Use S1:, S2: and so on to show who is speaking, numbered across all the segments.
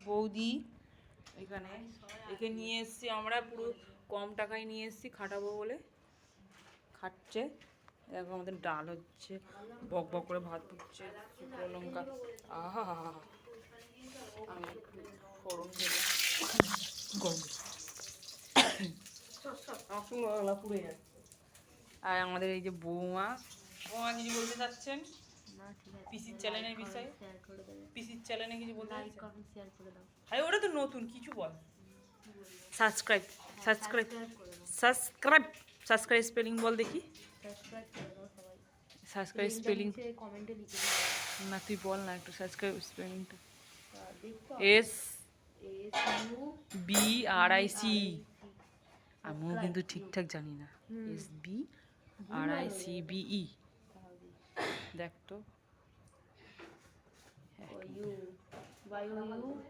S1: বৌদি এখানে একে নিয়ে এসছি আমরা, পুরো কম টাকায় নিয়ে এসছি খাটাবো বলে, খাচ্ছে। দেখো আমাদের ডাল হচ্ছে, বক বক করে ভাত হচ্ছে, শুকনো লঙ্কা, আহা আমি ফোড়ন দেবো গরম পুড়ে যাচ্ছে। আর আমাদের এই যে বৌমা কিছু বলতে চাচ্ছেন পিসির চ্যানেলের বিষয়ে? পিসির চ্যানেলে কিছু বলতে আরে ওটা তো নতুন, কিছু বল। Subscribe subscribe subscribe subscribe spelling বল দেখি। সাবস্ক্রাইব স্পেলিং না, তুই বল না একটু সাবস্ক্রাইব স্পেলিংটা। SBRIC। আমিও কিন্তু ঠিকঠাক জানি না। SBRICBE দেখ তো।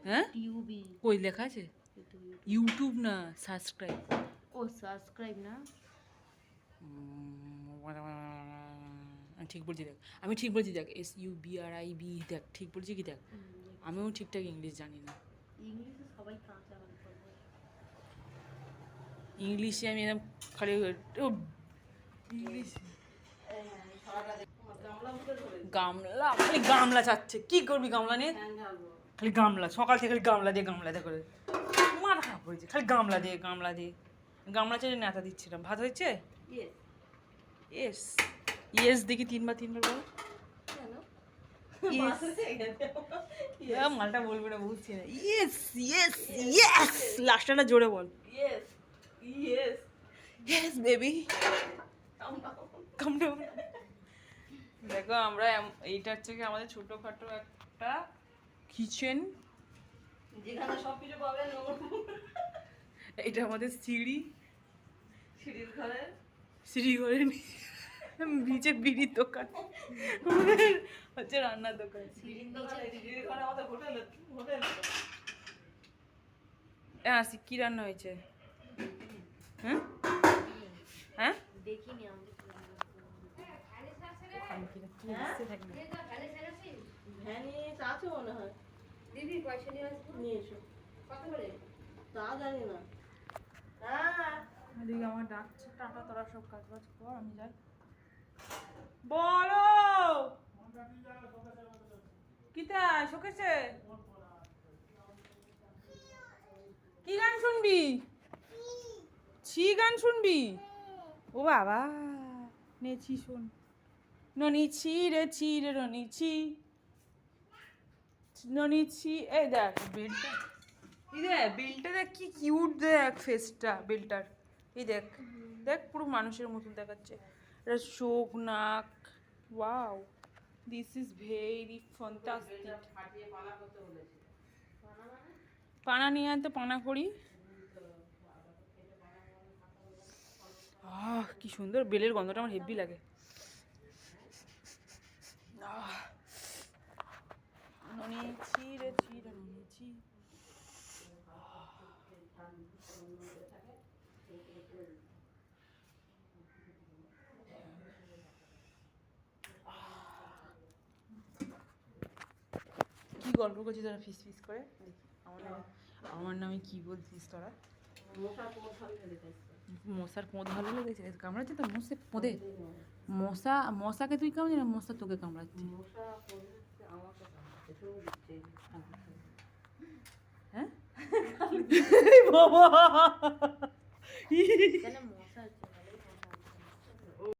S1: হ্যাঁ কই লেখা আছে? ইউটিউব না, সাবস্ক্রাইব।
S2: ও সাবস্ক্রাইব না,
S1: ঠিক বলছি দেখ, আমি ঠিক বলছি দেখ, SUBRIB দেখ, ঠিক বলছি কি দেখ। আমিও ঠিকঠাক ইংলিশ জানি না।
S2: ইংলিশে সবাই কাঁচা বলে।
S1: ইংলিশে আমি একদম খালি ইংলিশ গামলা, খালি গামলা চাচ্ছে। কি করবি গামলা নিয়ে? খালি গামলা, সকাল থেকে খালি গামলা দিয়ে করে মাথা খারাপ হয়েছে। খালি গামলা দিয়ে গামলা চেয়ে নেতা দিচ্ছিলাম। ভাত হয়েছে? ইয়েস ইয়েস দেখি তিনবার বল। মালটা বলবি না, বুঝছি না। ইয়েস ইয়েস ইয়েস লাস্টটা জোরে বল। ইয়েস ইয়েস ইয়েস বেবি কাম ডাউন। দেখো আমরা এইটা হচ্ছে কি আমাদের ছোটখাটো একটা কিচেন, যেখানে সবকিছু পাবেন। এটা আমাদের সিঁড়ির ঘরে নিচে বিড়ির দোকান, হচ্ছে রান্নার দোকান। হ্যাঁ, কি রান্না হয়েছে? হ্যাঁ হ্যাঁ
S2: দেখিনি
S1: আমার ডাকছে, টাটা তোরা সব কাজ বাজ কর, আমি যাই। বলো কিতা শোকেছে? কি গান শুনবি? গান শুনবি? ও বাবা, নেছি শোন। ননি ছি রে রনি ছি ননি ছি। এই দেখ বেলটা, বেলটা দেখ কি কিউট, দেখ ফেসটা বেলটার। এই দেখ দেখ পুরো মানুষের মতন দেখাচ্ছে। এটা চোখ নাক, wow this is very fantastic. পানা নিয়ে আনতে পানা করি। কি সুন্দর বেলের গন্ধটা, আমার হেভি লাগে। ননিছি রে ননিছি। কি গল্প করছিস তোরা ফিস করে? আমার নামে কি বলছিস তোরা? মশার পোঁদ ভালো লেগেছে? কামড়াচ্ছে তো পোঁদে? মশাকে তুই কামড়াচ্ছিস না মশা তোকে কামড়াচ্ছে? হ্যাঁ বাবা